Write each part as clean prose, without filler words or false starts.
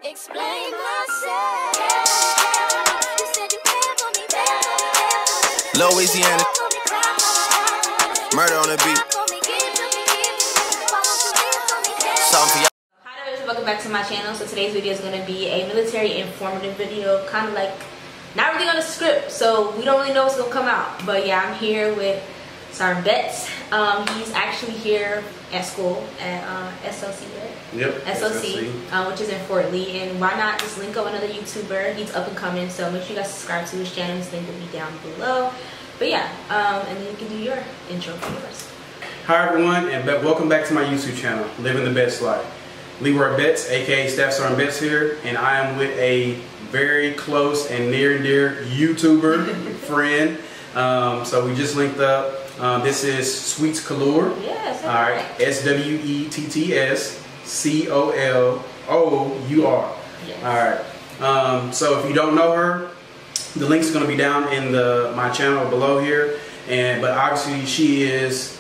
Explain myself. You said you care for me, Louisiana. Murder on the beat. Something for y'all. Hi there, welcome back to my channel. So today's video is going to be a military informative video, kind of like not really on a script, so we don't really know what's going to come out. But yeah, I'm here with Sergeant Betts. He's actually here at school at SLC, right? Yep. SLC. Which is in Fort Lee. And why not just link up another YouTuber? He's up and coming, so make sure you guys subscribe to his channel. His link will be down below. But yeah, and then you can do your intro for yours. Hi everyone, and welcome back to my YouTube channel, Living the Betts Life. Leroy Betts, aka Staff Sergeant Betts here, and I am with a very close and near and dear YouTuber friend. So we just linked up. This is Sweets Colour. Yes. All right. SWETTSCOLOUR. Yes. All right. So if you don't know her, the link's going to be down in my channel below here. But obviously she is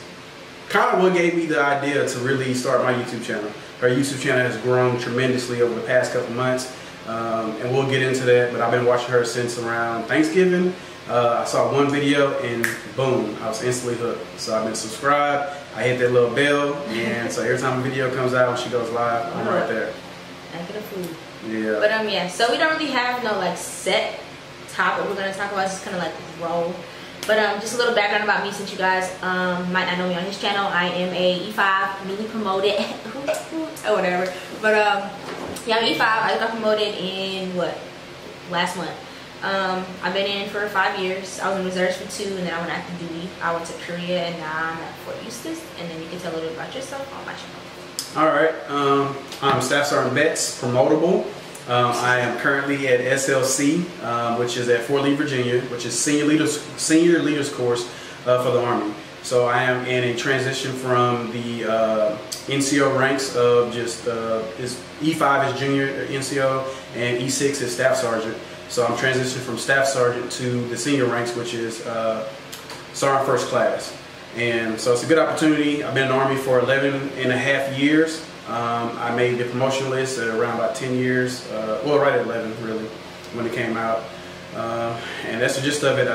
kind of what gave me the idea to really start my YouTube channel. Her YouTube channel has grown tremendously over the past couple months, and we'll get into that. But I've been watching her since around Thanksgiving. I saw one video and boom, I was instantly hooked. So I've been subscribed. I hit that little bell, and so every time a video comes out, when she goes live, I'm right there. I get a food. Yeah. But yeah, so we don't really have no like set topic we're gonna talk about. It's just kind of like roll. But just a little background about me, since you guys might not know me on his channel. I am a E5, newly promoted, or whatever. But yeah, I'm E5. I got promoted in last month. I've been in for 5 years. I was in reserves for 2, and then I went active duty. I went to Korea, and now I'm at Fort Eustis. And then you can tell a little bit about yourself on my channel. All right. I'm Staff Sergeant Betts, promotable. I am currently at SLC, which is at Fort Lee, Virginia, which is Senior Leaders Course for the Army. So I am in a transition from the NCO ranks of just E5 is junior NCO and E6 is Staff Sergeant. So I'm transitioning from Staff Sergeant to the senior ranks, which is Sergeant First Class. And so it's a good opportunity. I've been in the Army for 11.5 years. I made the promotion list at around about 10 years, well, right at 11 really, when it came out. And that's the gist of it.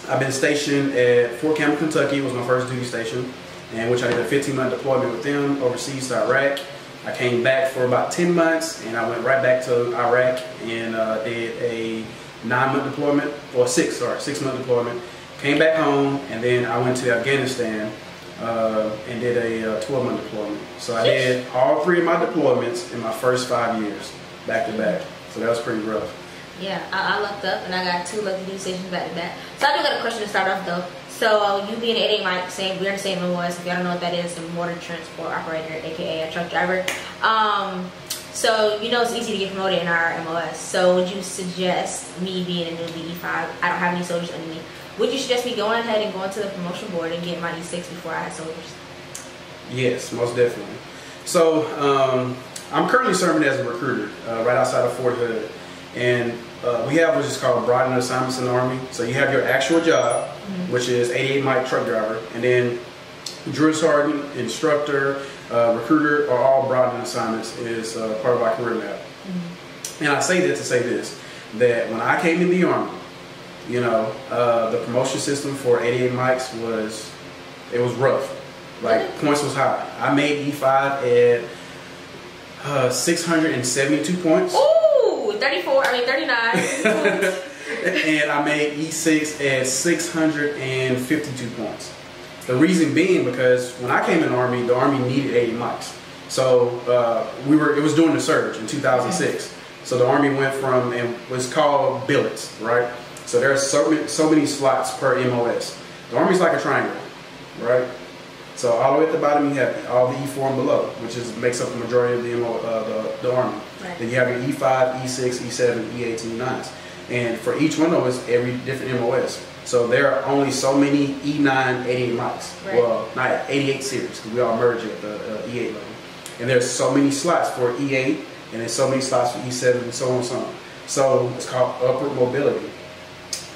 I've been stationed at Fort Campbell, Kentucky. It was my first duty station, in which I did a 15-month deployment with them overseas to Iraq. I came back for about 10 months, and I went right back to Iraq and did a 9-month deployment, or 6-month deployment. Came back home, and then I went to Afghanistan and did a 12-month deployment. So I did all 3 of my deployments in my first 5 years, back to back. So that was pretty rough. Yeah, I looked up, and I got 2 lucky duty stations back to back. So I do got a question to start off though. So you being an 88 Mike, we're the same MOS. If y'all don't know what that is, a motor transport operator, aka a truck driver. So you know it's easy to get promoted in our MOS. So would you suggest me being a newbie E5? I don't have any soldiers under me. Would you suggest me going ahead and going to the promotion board and getting my E6 before I had soldiers? Yes, most definitely. So I'm currently serving as a recruiter right outside of Fort Hood, and we have what's called broadened assignments in the Army. So you have your actual job, which is 88 Mike truck driver, and then drill sergeant, instructor, recruiter are all broadened assignments is part of our career map. And I say that to say this, that when I came in the Army, you know, the promotion system for 88 Mikes was rough. Like, points was high. I made E5 at 672 points. Ooh, 39. And I made E6 at 652 points. The reason being because when I came in the Army needed 80 Mikes. So it was during the surge in 2006. So the Army went from, and was called billets, right? So there are so many slots per MOS. The Army's like a triangle, right? So all the way at the bottom you have all the E4 and below, which makes up the majority of the Army. Right. Then you have your E5, E6, E7, E8, and E9s. And for each one of those, every different MOS. So there are only so many E9, 88 Mikes. Right. Well, not 88 series, because we all merge at the E8 level. And there's so many slots for E8, and there's so many slots for E7, and so on and so on. So it's called upward mobility.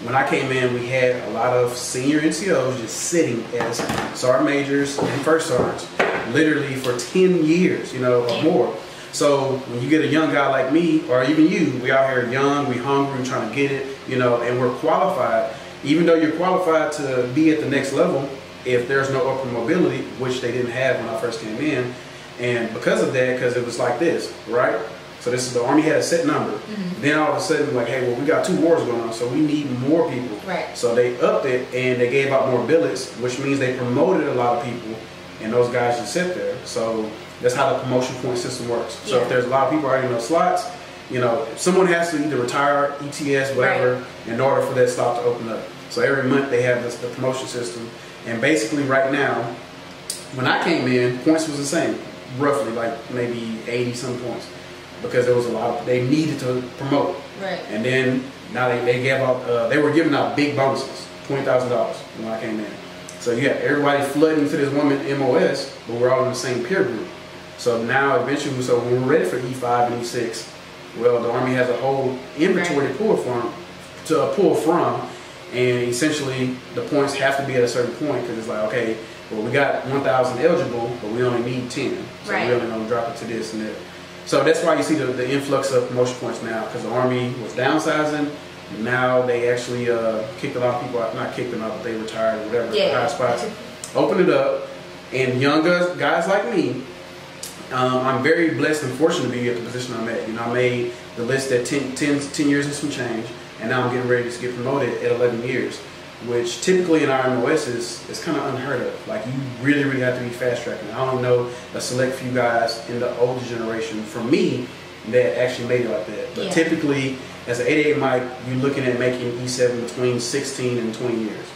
When I came in, we had a lot of senior NCOs just sitting as sergeant majors and first sergeants, literally for 10 years, you know, or more. So when you get a young guy like me, or even you, we out here young, we hungry, we trying to get it, you know, and we're qualified. Even though you're qualified to be at the next level, if there's no upward mobility, which they didn't have when I first came in, and because of that, because it was like this, right? So this is the Army had a set number. Then all of a sudden, like, hey, well, we got 2 wars going on, so we need more people. Right. So they upped it and they gave out more billets, which means they promoted a lot of people, and those guys just sit there. So that's how the promotion point system works. So if there's a lot of people already in those slots, you know, someone has to either retire, ETS, whatever, in order for that slot to open up. So every month they have the promotion system, and basically right now, when I came in, points was the same, roughly like maybe 80 some points. Because there was a lot of, they needed to promote. Right. And then now they gave out, they were giving out big bonuses, $20,000 when I came in. So yeah, everybody flooding to this woman MOS, but we're all in the same peer group. So now eventually, so when we're ready for E5 and E6, well, the Army has a whole inventory to pull from, and essentially the points have to be at a certain point, because it's like, okay, well, we got 1,000 eligible, but we only need 10. So we only gonna drop it to this and that. So that's why you see the influx of promotion points now, because the Army was downsizing. Now they actually kicked a lot of people out, not kicked them out, but they retired or whatever, high spots. Opened it up, and young guys like me, I'm very blessed and fortunate to be at the position I'm at. You know, I made the list at 10 years and some change, and now I'm getting ready to get promoted at 11 years, which typically in our MOS is kind of unheard of. Like, you really, really have to be fast tracking. I don't know a select few guys in the older generation, for me, that actually made it like that. But typically, as an 88 mic, you're looking at making E7 between 16 and 20 years.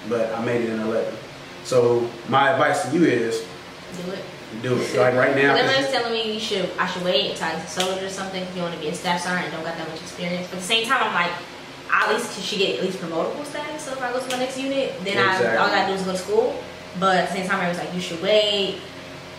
But I made it in 11. So my advice to you is, do it. Do it. Like right now. Everyone's telling me I should wait until I get a soldier or something if you want to be a staff sergeant and don't got that much experience. But at the same time, I'm like, at least she get at least promotable status. So if I go to my next unit, then all I gotta do is go to school. But at the same time, I was like, you should wait,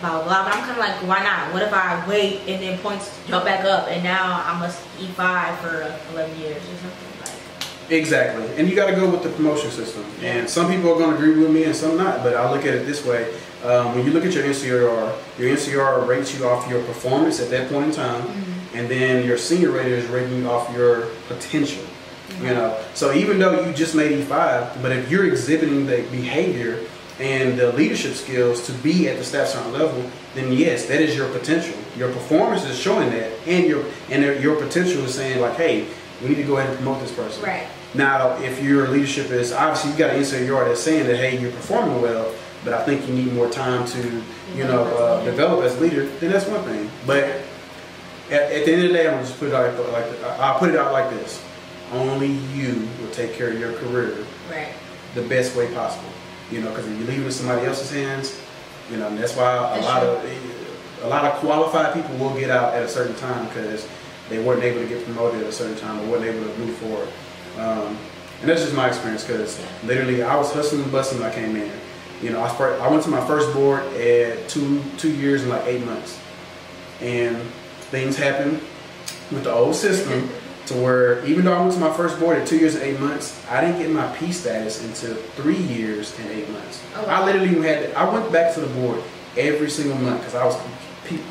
blah blah blah. But I'm kind of like, why not? What if I wait and then points jump back up and now I must E5 for 11 years or something like. Exactly, and you got to go with the promotion system. And some people are going to agree with me and some not. But I look at it this way: when you look at your NCR rates you off your performance at that point in time, and then your senior rater is rating you off your potential. You know, so even though you just made E5, but if you're exhibiting the behavior and the leadership skills to be at the staff sergeant level, then yes, that is your potential. Your performance is showing that, and your potential is saying like, hey, we need to go ahead and promote this person. Right. Now, if your leadership is obviously you got an NCR that's saying that, hey, you're performing well, but I think you need more time to, develop as a leader, then that's one thing. But at the end of the day, I'm gonna just put it out I'll put it out like this. Only you will take care of your career the best way possible. You know, because if you leave it in somebody else's hands, you know, and that's why a lot of qualified people will get out at a certain time because they weren't able to get promoted at a certain time or weren't able to move forward. And that's just my experience, because literally I was hustling and busting when I came in. You know, I went to my first board at 2 years and like 8 months, and things happened with the old system. To where even though I went to my first board at 2 years and 8 months, I didn't get my P status until 3 years and 8 months. Oh, wow. I literally I went back to the board every single month because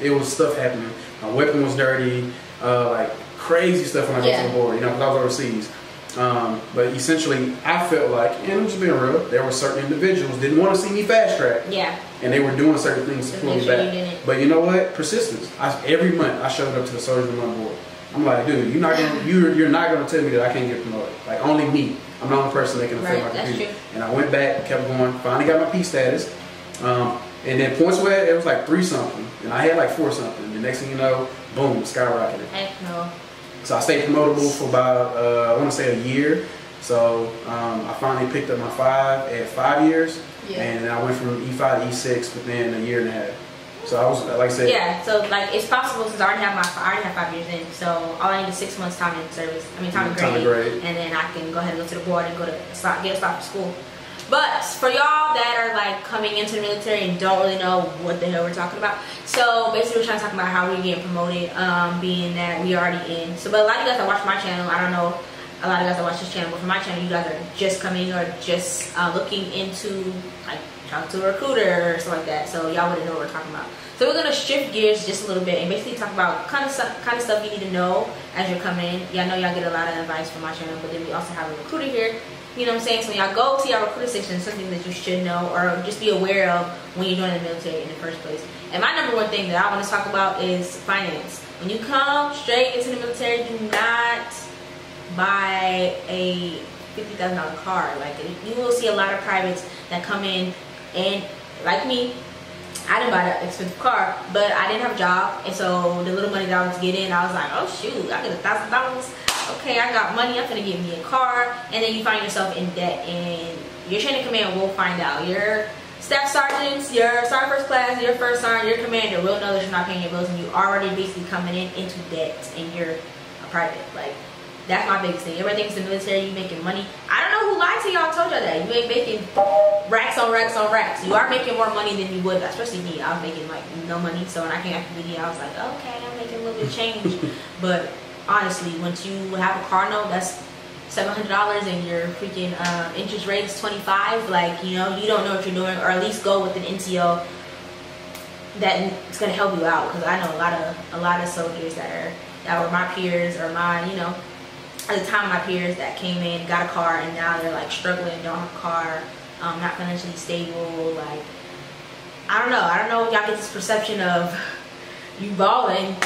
it was stuff happening. My weapon was dirty, like crazy stuff when I went to the board, you know, because I was overseas. But essentially, I felt like, and I'm just being real, there were certain individuals didn't want to see me fast track. Yeah. And they were doing certain things to pull me back. But you know what? Persistence. Every month I showed up to the Soldier of the Month board. I'm like, dude, you're not gonna tell me that I can't get promoted. Like, only me. I'm the only person that can affect my computer. And I went back, kept going, finally got my P status. And then points where it was like 3 something, and I had like 4 something. The next thing you know, boom, skyrocketed. Heck no. So I stayed promotable for about I want to say a year. So I finally picked up my 5 at 5 years, and then I went from E5 to E6 within a year and a half. So I was, like I said, yeah. So like it's possible since I already have 5 years in. So all I need is 6 months time in service. I mean time in grade, and then I can go ahead and go to the board and get a stop for school. But for y'all that are like coming into the military and don't really know what the hell we're talking about, so basically we're trying to talk about how we're getting promoted, being that we already in. So, but a lot of you guys that watch my channel, I don't know, a lot of guys that watch this channel, but for my channel, you guys are just coming or just looking into like talking to a recruiter or something like that. So y'all wouldn't know what we're talking about. So we're gonna shift gears just a little bit and basically talk about kind of stuff you need to know as you're coming in. Y'all know y'all get a lot of advice from my channel, but then we also have a recruiter here. You know what I'm saying? So when y'all go to your recruiter section, something that you should know or just be aware of when you're joining the military in the first place. And my number one thing that I want to talk about is finance. When you come straight into the military, do not buy a $50,000 car. Like, you will see a lot of privates that come in and, like me, I didn't buy that expensive car, but I didn't have a job, and so the little money that I was getting, I was like, oh shoot, I get $1,000. Okay, I got money, I'm gonna get me a car. And then you find yourself in debt, and your chain of command will find out. Your staff sergeants, your sergeant first class, your first sergeant, your commander will know that you're not paying your bills, and you already basically coming into debt, and you're a private. Like, that's my biggest thing. Everybody thinks the military, you making money. I don't know who lied to y'all, told y'all that. You ain't making racks on racks on racks. You are making more money than you would, especially me. I was making like no money, so when I came after the video, I was like, okay, I'm making a little bit of change. But honestly, once you have a car note, that's $700 and your freaking interest rate is 25. Like, you know, you don't know what you're doing, or at least go with an NCO that's gonna help you out. Because I know a lot of soldiers that were my peers or my, you know, at the time my peers that came in, got a car, and now they're like struggling, don't have a car, not financially stable. Like, I don't know if y'all get this perception of you balling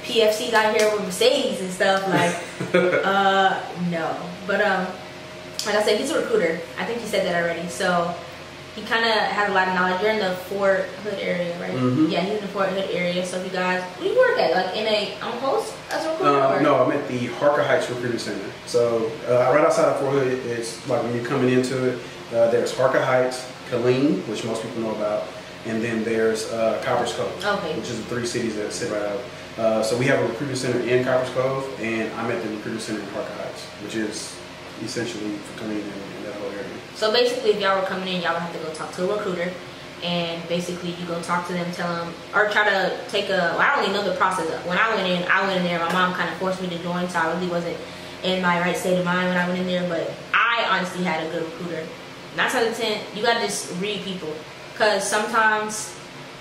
PFCs out here with Mercedes and stuff. Like, no. But like I said, he's a recruiter. I think he said that already. So he kind of has a lot of knowledge. You're in the Fort Hood area, right? Mm-hmm. Yeah, he's in the Fort Hood area. So if you guys, where do you work at? Like in a post as a recruiter? No, I'm at the Harker Heights Recruiting Center. So right outside of Fort Hood, it's like when you're coming into it, there's Harker Heights, Killeen, which most people know about, and then there's Coppers Cove, okay, which is the 3 cities that sit right out. So we have a recruiting center in Coppers Cove, and I'm at the recruiting center in Harker Heights, which is essentially for Killeen and that whole area. So basically, if y'all were coming in, y'all would have to go talk to a recruiter, and basically you go talk to them, tell them, or try to take a, well, I don't really know the process. When I went in there, my mom kind of forced me to join, so I really wasn't in my right state of mind when I went in there, but I honestly had a good recruiter. 9 out of 10, you gotta just read people, because sometimes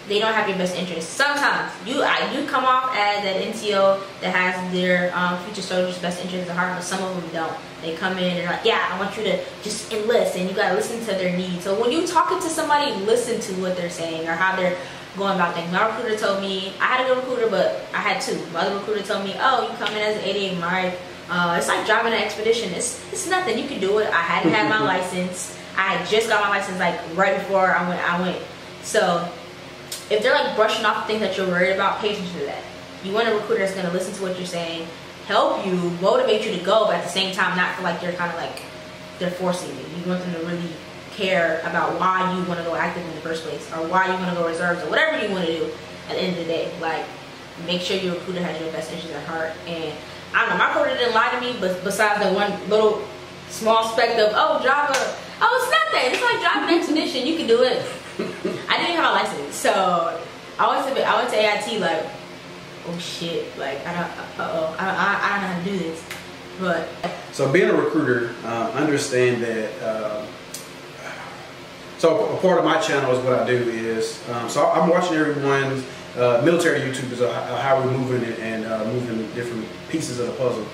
they don't have your best interest. Sometimes you come off as an NCO that has their future soldiers' best interests at heart, but some of them don't. They come in and they're like, yeah, I want you to just enlist, and you gotta listen to their needs. So when you talking to somebody, listen to what they're saying or how they're going about things. My recruiter told me, I had a good recruiter, but I had 2. My other recruiter told me, oh, you come in as an 88 Mike. It's like driving an expedition. It's nothing. You can do it. I hadn't had my license. I had just got my license like right before I went. So if they're like brushing off things that you're worried about, pay attention to that. You want a recruiter that's going to listen to what you're saying, help you, motivate you to go, but at the same time not feel like they're kind of like they're forcing you. You want them to really care about why you want to go active in the first place, or why you want to go reserves, or whatever you want to do at the end of the day. Like, make sure your recruiter has your best interests at heart. And I don't know, my recruiter didn't lie to me, but besides the one little small speck of, oh, it's nothing. It's like driving an expedition. You can do it. I didn't have a license, so I went to AIT like, oh shit, like I don't know how to do this. But so being a recruiter, understand that. So a part of my channel is what I do is, so I'm watching everyone's military YouTubers how we're moving and moving different pieces of the puzzle.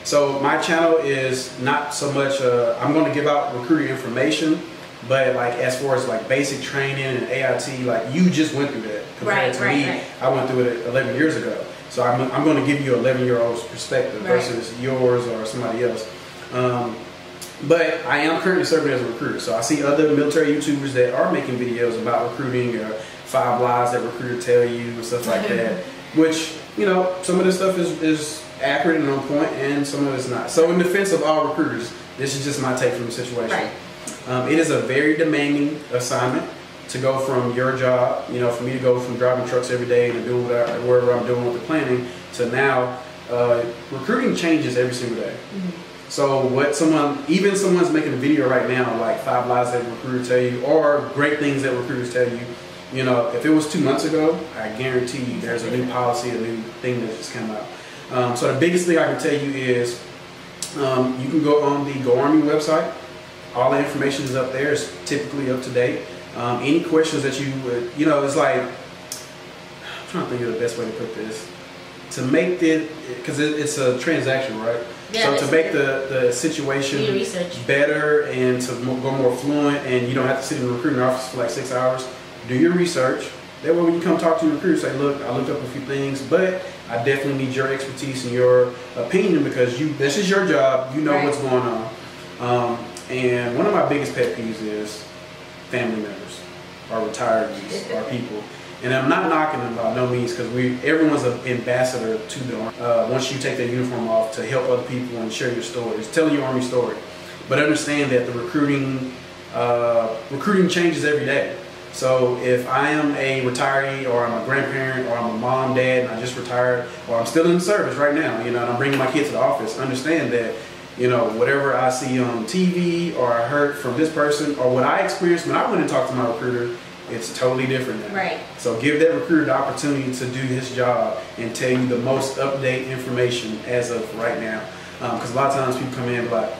So my channel is not so much, I'm going to give out recruiting information, but like as far as like basic training and AIT, like you just went through that compared to me. I went through it 11 years ago. So I'm going to give you an 11-year-old's perspective versus yours or somebody else. But I am currently serving as a recruiter. So I see other military YouTubers that are making videos about recruiting, or 5 lies that recruiters tell you and stuff like that, which, you know, some of this stuff is accurate and on point, and some of it's not. So in defense of all recruiters, this is just my take from the situation. It is a very demanding assignment to go from your job, you know, for me to go from driving trucks every day and doing whatever I'm doing with the planning to now recruiting changes every single day. So what someone's making a video right now, like 5 lies that recruiters tell you, or great things that recruiters tell you, you know, if it was 2 months ago, I guarantee you there's a new policy, a new thing that just came out. So the biggest thing I can tell you is You can go on the Go Army website. All the information is up there. It's typically up to date. Any questions that you would, it's like, I'm trying to think of the best way to put this. To make it, because it's a transaction, right? Yeah, so to make the situation better and to go more fluent, and you don't have to sit in the recruiting office for like 6 hours, do your research. That way when you come talk to your recruiter, say, look, I looked up a few things, but I definitely need your expertise and your opinion because this is your job. You know what's going on. And one of my biggest pet peeves is family members or retirees or people. And I'm not knocking them by no means because everyone's an ambassador to the Army. Once you take that uniform off to help other people and share your stories, telling your Army story. But understand that the recruiting changes every day. So if I am a retiree or I'm a grandparent or I'm a mom, dad, and I just retired, or I'm still in the service right now, and I'm bringing my kids to the office, understand that, whatever I see on TV or I heard from this person or what I experienced when I went and talked to my recruiter, it's totally different now. Right. So give that recruiter the opportunity to do his job and tell you the most up-to-date information as of right now. Because a lot of times people come in and be like,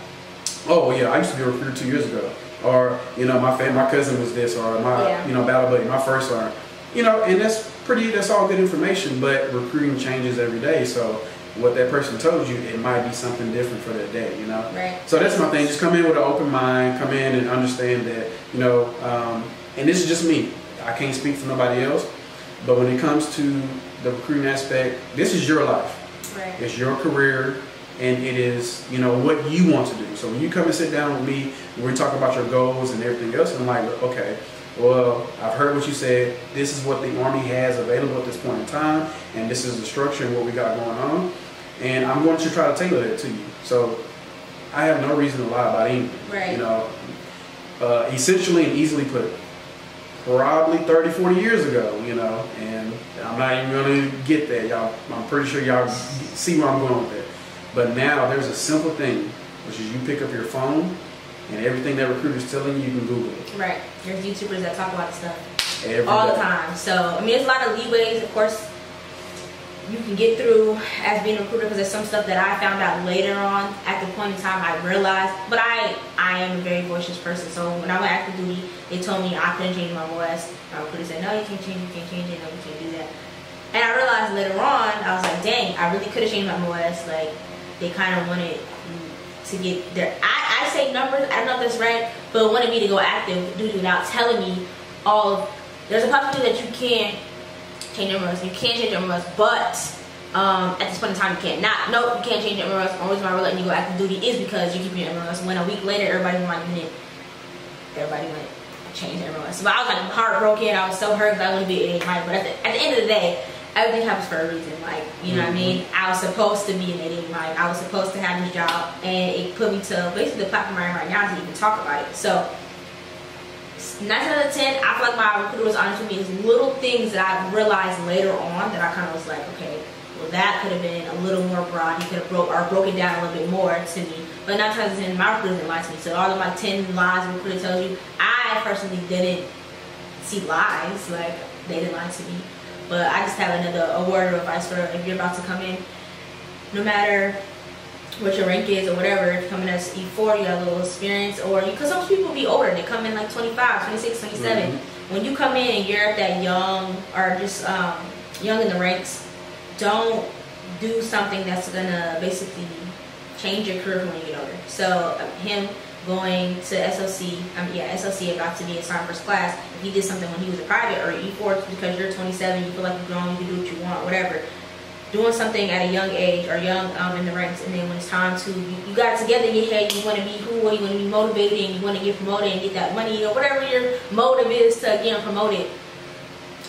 oh, yeah, I used to be a recruiter 2 years ago. Or, my cousin was this, or my, battle buddy, my first sergeant. And that's all good information, but recruiting changes every day. So what that person told you, it might be something different for that day, Right. So that's my thing. Just come in with an open mind, come in and understand that, and this is just me. I can't speak for nobody else, but when it comes to the recruiting aspect, this is your life. Right. It's your career. And it is, what you want to do. So when you come and sit down with me, we're talking about your goals and everything else, and I'm like, okay, well, I've heard what you said. This is what the Army has available at this point in time, and this is the structure and what we got going on. And I'm going to try to tailor that to you. So I have no reason to lie about anything. Right. Essentially and easily put, probably 30, 40 years ago, and I'm not even going to get that. Y'all, I'm pretty sure y'all see where I'm going with it. But now there's a simple thing, which is you pick up your phone and everything that recruiter's telling you, you can Google it. Right. There's YouTubers that talk about this stuff all the time. So, there's a lot of leeways, of course, you can get through as being a recruiter because there's some stuff that I found out later on at the point in time I realized. But I am a very voicious person. So when I went active duty, they told me I couldn't change my voice. My recruiter said, no, you can't change it, no, you can't do that. And I realized later on, I was like, dang, I really could have changed my voice. Like, they kind of wanted to get their, I say numbers, I don't know if that's right, but wanted me to go active duty without telling me there's a possibility that you can change your MRS, you can change your MRS, but at this point in time you can't. No, you can't change your MRS. The only reason why we're letting you go active duty is because you're keeping your MRS. When a week later everybody went change their MRS. But I was like heartbroken, I was so hurt because I wanted to be an 8 but at the end of the day, everything happens for a reason, what I mean? I was supposed to be an 88 I was supposed to have this job, and it put me to basically the platform I'm right now to even talk about it. So, 9 out of 10, I feel like my recruiter was honest with me. It's little things that I realized later on that I kind of was like, okay, well that could have been a little more broad. He could have broke it down a little bit more to me. But 9 out of 10, my recruiter didn't lie to me. So all of my 10 lies the recruiter tells you, I personally didn't see lies. Like, they didn't lie to me. But I just have a word of advice for if you're about to come in, no matter what your rank is or whatever, if you come in as E4, you have a little experience, or because some people be older, they come in like 25, 26, 27. When you come in and you're at that young or just young in the ranks, don't do something that's gonna basically change your career when you get older. So him going to SOC, SOC about to be a sergeant first class, if he did something when he was a private, or E4 because you're 27, you feel like you're grown, you can do what you want, whatever. Doing something at a young age or young in the ranks, and then when it's time to, you got it together in your head, you want to be who, or you want to be motivated, and you want to get promoted and get that money, or whatever your motive is to get promoted,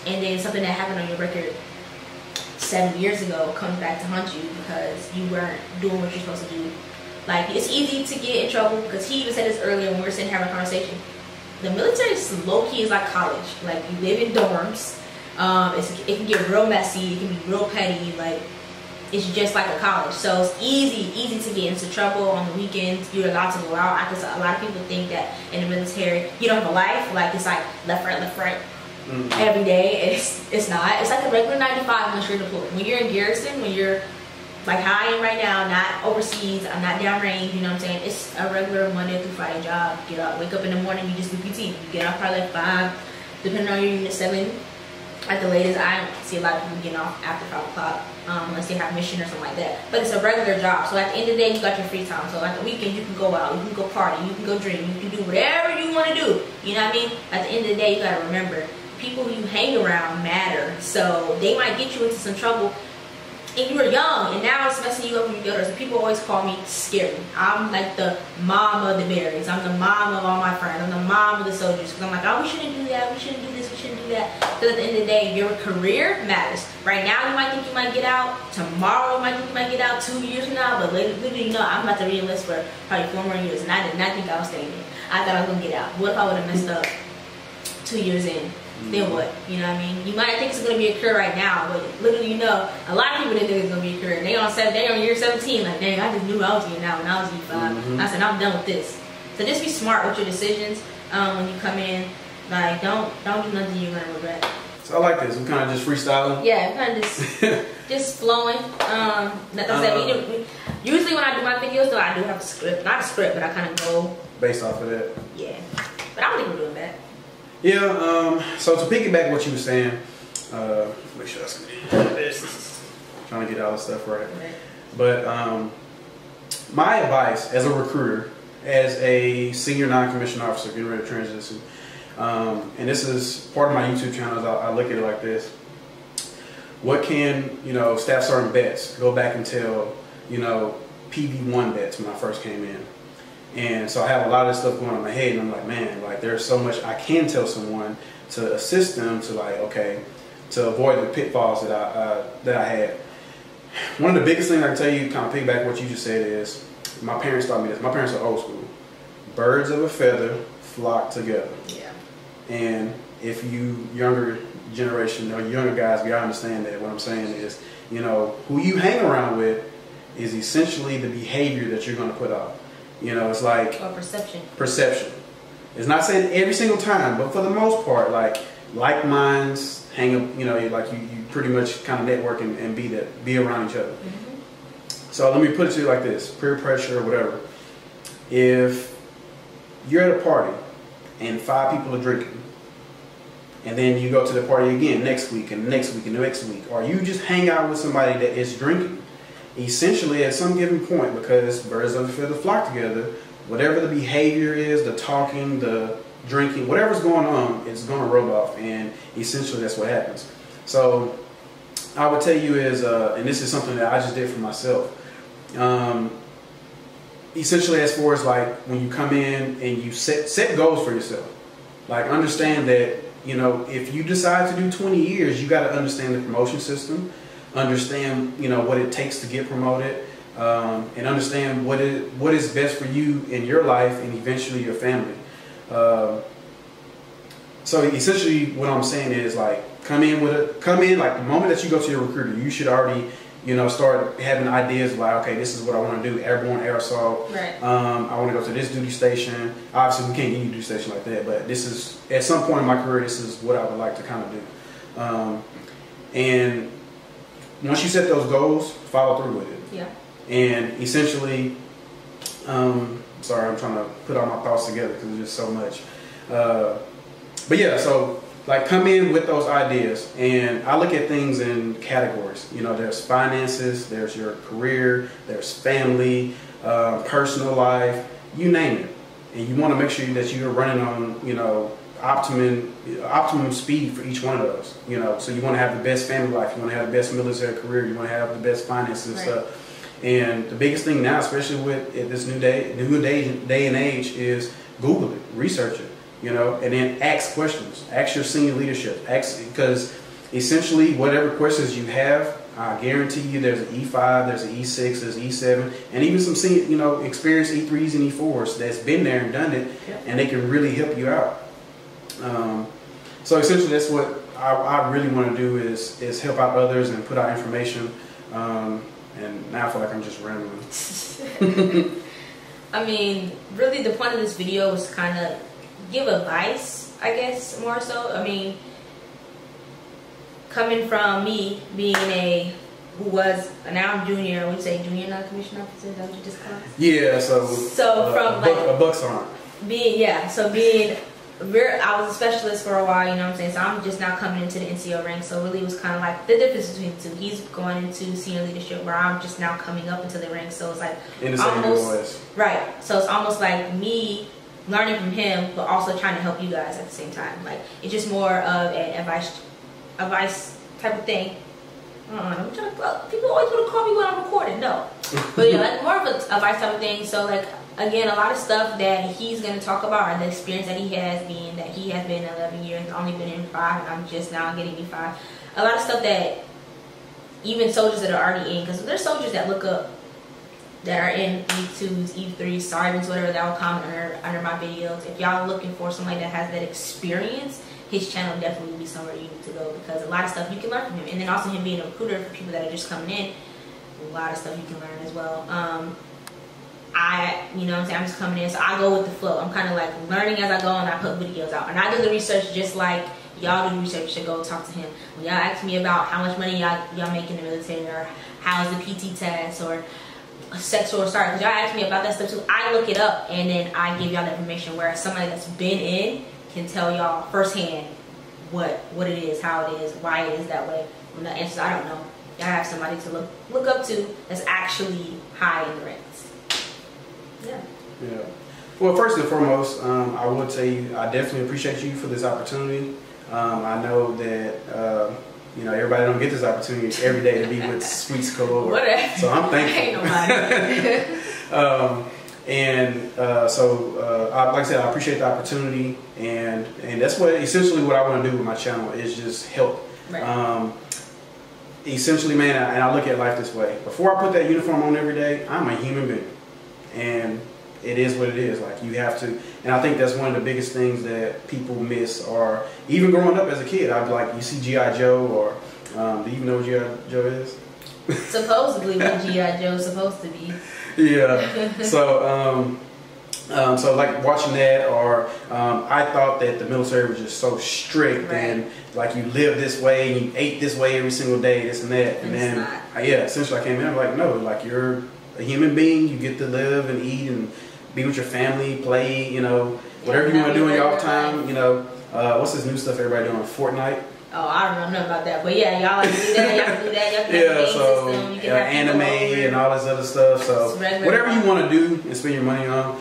and then something that happened on your record 7 years ago comes back to haunt you because you weren't doing what you're supposed to do. Like, it's easy to get in trouble, because he even said this earlier when we were sitting having a conversation. The military is low-key is like college. Like, you live in dorms. It can get real messy. It can be real petty. Like, it's just like a college. So it's easy to get into trouble on the weekends. You're allowed to go out. Because a lot of people think that in the military, you don't have a life. Like, it's like left, right. Every day. It's not. It's like a regular 9 to 5 once you're deployed. When you're in garrison, when you're like how I am right now, not overseas, I'm not downrange, you know what I'm saying? It's a regular Monday through Friday job. Get up, wake up in the morning, you just do PT. You get off probably like 5, depending on your unit, 7 at the latest. I don't see a lot of people getting off after 5 o'clock, unless they have mission or something like that. But it's a regular job, so at the end of the day, you got your free time. So at the weekend, you can go out, you can go party, you can go drink, you can do whatever you want to do. You know what I mean? At the end of the day, you got to remember, people you hang around matter. So they might get you into some trouble. And you were young, and now it's messing you up when you get older. So people always call me scary. I'm like the mom of the berries. I'm the mom of all my friends. I'm the mom of the soldiers. Because I'm like, oh, we shouldn't do that. We shouldn't do this. We shouldn't do that. Because at the end of the day, your career matters. Right now, you might think you might get out. Tomorrow, you might think you might get out 2 years from now. But literally, you know, I'm about to re-enlist for probably 4 more years. And I did not think I was staying in. I thought I was going to get out. What if I would have messed up 2 years in? Then what? You know what I mean? You might think it's going to be a career right now, but literally, you know, a lot of people didn't think it's going to be a career. They on year 17, like, dang, I just knew I was getting out when I was E5. I said, I'm done with this. So just be smart with your decisions when you come in. Like, don't do nothing you're going to regret. So I like this. I'm kind of just freestyling. Yeah, I'm kind of just flowing. Like I said, usually when I do my videos, though, I do have a script. Not a script, but I kind of go based off of that. Yeah. But I don't think we're doing that. Yeah, so to piggyback what you were saying, make sure that's this. Trying to get all this stuff right. But my advice as a recruiter, as a senior non-commissioned officer getting ready to transition, and this is part of my YouTube channel, I look at it like this. What can, you know, Staff Sergeant vets go back and tell, you know, PV1 vets when I first came in? And so I have a lot of stuff going on in my head, and I'm like, man, like there's so much I can tell someone to assist them to, like, okay, to avoid the pitfalls that I had. One of the biggest things I can tell you, kind of piggyback what you just said, is my parents taught me this. My parents are old school. Birds of a feather flock together. Yeah. And if you younger generation or younger guys, you understand that what I'm saying is, you know, who you hang around with is essentially the behavior that you're going to put out. You know, it's like perception. Perception. It's not saying every single time, but for the most part, like minds hang up. You know, like you pretty much kind of network and be around each other. So let me put it to you like this: peer pressure or whatever. If you're at a party and 5 people are drinking, and then you go to the party again next week and next week and the next week, or you just hang out with somebody that is drinking. Essentially, at some given point, because birds of a feather flock together, whatever the behavior is, the talking, the drinking, whatever's going on, it's going to rub off, and essentially that's what happens. So I would tell you is, and this is something that I just did for myself, essentially as far as like when you come in and you set goals for yourself, like understand that, you know, if you decide to do 20 years, you got to understand the promotion system. Understand, you know, what it takes to get promoted, and understand what is best for you in your life and eventually your family. So essentially, what I'm saying is, like, come in like the moment that you go to your recruiter, you should already, you know, start having ideas like, okay, this is what I want to do: airborne, air assault. Right. I want to go to this duty station. Obviously, we can't get you a duty station like that, but this is at some point in my career, this is what I would like to kind of do, and once you set those goals, follow through with it. Yeah. And essentially, sorry, I'm trying to put all my thoughts together because there's just so much. But yeah, so like come in with those ideas, and I look at things in categories. You know, there's finances, there's your career, there's family, personal life, you name it. And you want to make sure that you're running on, you know, optimum speed for each one of those, you know. So you want to have the best family life, you want to have the best military career, you want to have the best finances and stuff. And the biggest thing now, especially with this new day and age, is Google it, research it, you know, and then ask questions. Ask your senior leadership. Because essentially whatever questions you have, I guarantee you there's an E5, there's an E6, there's an E7, and even some senior, you know, experienced E3s and E4s that's been there and done it, and they can really help you out. So essentially that's what I really want to do is help out others and put out information, and now I feel like I'm just rambling. I mean, really the point of this video was kind of give advice, I guess, more so. I mean, coming from me being a who was, now I'm junior, would you say junior non-commissioned officer, is that what you just called? Yeah, so From a buck sergeant. Being, I was a specialist for a while, you know what I'm saying? So I'm just now coming into the NCO rank. So really it was kind of like the difference between the two. He's going into senior leadership where I'm just now coming up into the ranks. So it's like In the same voice. Right. So it's almost like me learning from him, but also trying to help you guys at the same time. Like it's just more of an advice type of thing. People always want to call me when I'm recording. No. But yeah, like more of an advice type of thing. So like, again, a lot of stuff that he's going to talk about are the experience that he has, being that he has been in 11 years, only been in 5, and I'm just now getting in 5. A lot of stuff that even soldiers that are already in, because there's soldiers that look up that are in E2s, E3s, sergeants, whatever, that will comment under my videos. If y'all are looking for somebody that has that experience, his channel definitely will be somewhere you need to go, because a lot of stuff you can learn from him. And then also him being a recruiter for people that are just coming in, a lot of stuff you can learn as well. You know what I'm saying, I'm just coming in, so I go with the flow. I'm kind of like learning as I go, and I put videos out. And I do the research just like y'all do the research to go talk to him. When y'all ask me about how much money y'all make in the military, or how's the PT test, or sexual assault, because y'all ask me about that stuff too, I look it up, and then I give y'all the information, whereas somebody that's been in can tell y'all firsthand what it is, how it is, why it is that way. When the answers I don't know, y'all have somebody to look up to that's actually high in the ranks. Yeah. Well, first and foremost, I would say I definitely appreciate you for this opportunity. I know that everybody don't get this opportunity every day to be with Sweet Scalore. Whatever. So I'm thankful. Ain't nobody. Like I said, I appreciate the opportunity, and that's essentially what I want to do with my channel is just help. Right. Essentially, man, and I look at life this way: before I put that uniform on every day, I'm a human being. And it is what it is. Like, you have to, and I think that's one of the biggest things that people miss. Or even growing up as a kid, I'd be like, you see G.I. Joe, or do you even know what G.I. Joe is? Supposedly what G.I. Joe's supposed to be. Yeah. So like watching that, or I thought that the military was just so strict, right. And like you live this way and you ate this way every single day, this and that. And then essentially I came in, I'm like, no, like you're a human being, you get to live and eat and be with your family, play, whatever you want to do in your off time, what's this new stuff everybody doing, Fortnite? Oh, I don't know nothing about that, but yeah, y'all like to do that, y'all can do that, y'all can have a game system, you can have anime and all this other stuff, so whatever you want to do and spend your money on.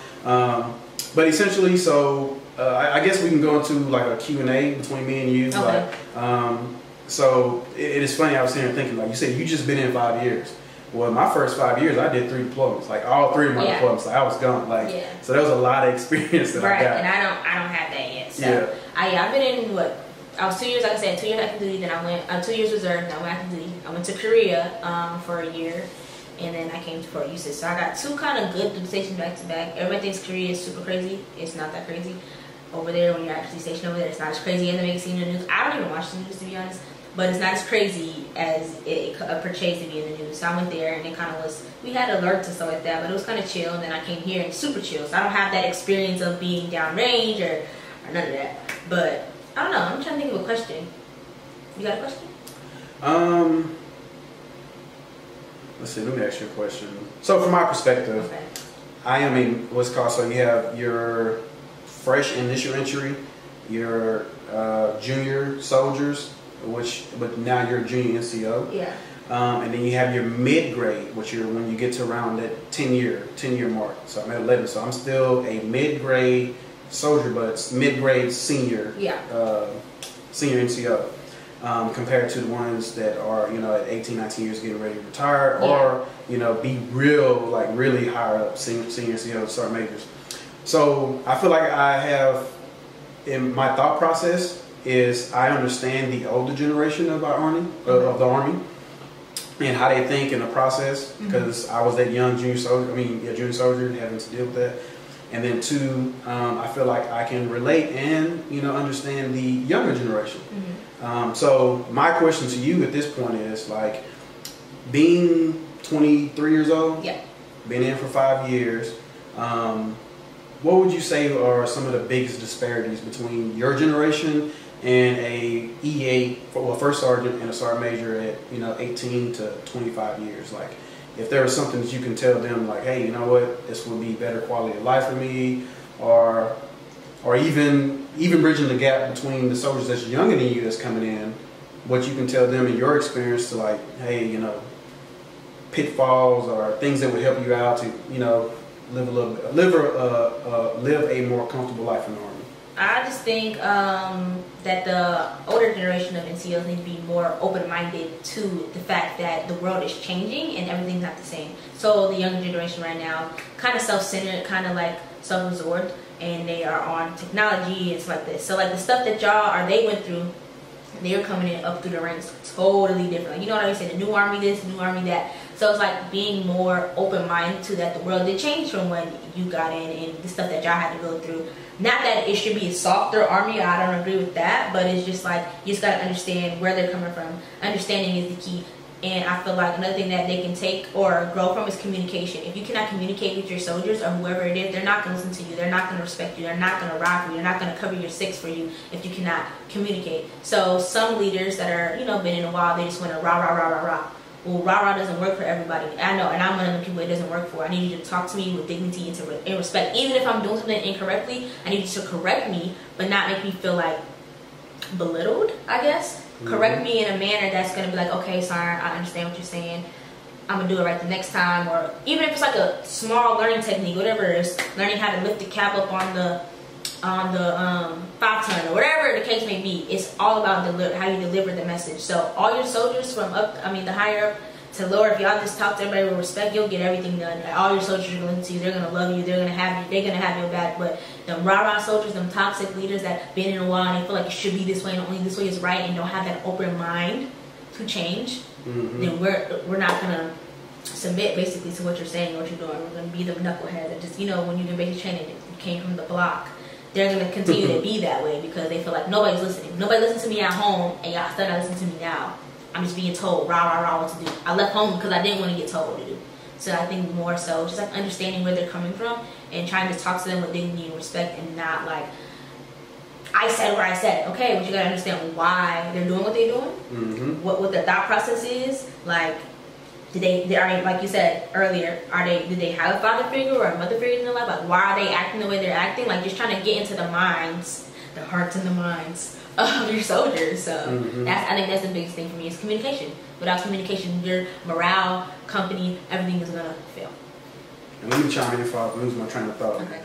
But essentially, so I guess we can go into like a Q&A between me and you. Okay. So it is funny, I was sitting here thinking, like you said, you just been in 5 years. Well, my first 5 years, I did 3 deployments, like all 3 of my deployments. Like I was gone, so there was a lot of experience that I got. And I don't have that yet. So I've been in I was 2 years, like I said, 2 years active duty. Then I went 2 years reserve. Then I went active duty. I went to Korea for a year, and then I came to Fort Eustis. So I got 2 kind of good stations back to back. Everybody thinks Korea is super crazy. It's not that crazy over there. When you're actually stationed over there, it's not as crazy as it makes it seem in the news. I don't even watch the news, to be honest. But it's not as crazy as it portrays to be in the news. So I went there, and it kind of was, we had alerts and stuff like that, but it was kind of chill. And then I came here and it's super chill. So I don't have that experience of being downrange or none of that. But I don't know. I'm trying to think of a question. You got a question? Let's see. Let me ask you a question. So from my perspective, I am in what's called, so you have your fresh initial entry, your junior soldiers, but now you're a junior NCO. Yeah. And then you have your mid-grade, which you're when you get to around that 10-year mark. So I'm at 11, so I'm still a mid-grade soldier, but it's mid-grade senior. Yeah. Senior NCO. Compared to the ones that are, at 18, 19 years getting ready to retire, or, be really higher up, senior NCO, sergeant majors. So I feel like I have, in my thought process, is I understand the older generation of our army, of the army, and how they think in the process, because I was that young junior soldier, junior soldier having to deal with that. And then 2, I feel like I can relate and, understand the younger generation. So my question to you at this point is, like, being 23 years old, been in for 5 years, what would you say are some of the biggest disparities between your generation and a EA, well, first sergeant and a sergeant major at 18 to 25 years. Like, if there is something that you can tell them, like, hey, you know what, this would be better quality of life for me, or even bridging the gap between the soldiers that's younger than you that's coming in, what you can tell them in your experience to, like, hey, pitfalls or things that would help you out to live a more comfortable life in the Army. I just think that the older generation of NCOs need to be more open-minded to the fact that the world is changing and everything's not the same. So the younger generation right now, kind of self-centered, kind of like self-absorbed, and they are on technology and stuff like this. So like the stuff that they went through, they're coming in up through the ranks totally different. Like, you know what I said, the new Army this, the new Army that. So it's like being more open-minded to that the world did change from when you got in and the stuff that y'all had to go through. Not that it should be a softer Army, I don't agree with that, but it's just like you just got to understand where they're coming from. Understanding is the key. And I feel like another thing that they can take or grow from is communication. If you cannot communicate with your soldiers or whoever it is, they're not going to listen to you. They're not going to respect you. They're not going to ride for you. They're not going to cover your six for you if you cannot communicate. So some leaders that are, been in a while, they just want to rah, rah, rah, rah, rah. Well, rah-rah doesn't work for everybody. I know, and I'm one of the people it doesn't work for. I need you to talk to me with dignity and respect. Even if I'm doing something incorrectly, I need you to correct me, but not make me feel like belittled, I guess. Mm-hmm. Correct me in a manner that's going to be like, okay, sorry, I understand what you're saying. I'm going to do it right the next time. Or even if it's like a small learning technique, whatever it is, learning how to lift the cap up on the 5-ton or whatever the case may be. It's all about how you deliver the message. So all your soldiers from the higher up to lower, if y'all just talk to everybody with respect, you'll get everything done. Like, all your soldiers are going to see you. They're going to love you. They're going to have your back. But them rah-rah soldiers, them toxic leaders that been in a while and they feel like it should be this way and only this way is right and don't have that open mind to change, then we're not going to submit basically to what you're saying or what you're doing. We're going to be the knuckleheads that just, when you've been basic training, you came from the block. They're going to continue to be that way because they feel like nobody's listening. Nobody listens to me at home, and y'all still not listening to me now. I'm just being told, rah, rah, rah, what to do. I left home because I didn't want to get told what to do. So I think more so just like understanding where they're coming from and trying to talk to them with dignity and respect and not like, I said what I said. Okay, but you got to understand why they're doing what they're doing, what their thought process is. Like, like you said earlier, did they have a father figure or a mother figure in their life? Like, why are they acting the way they're acting? Like, just trying to get into the minds, the hearts and the minds of your soldiers. So I think that's the biggest thing for me is communication. Without communication, your morale, company, everything is gonna fail. And let me chime in if I lose my train of thought. Okay.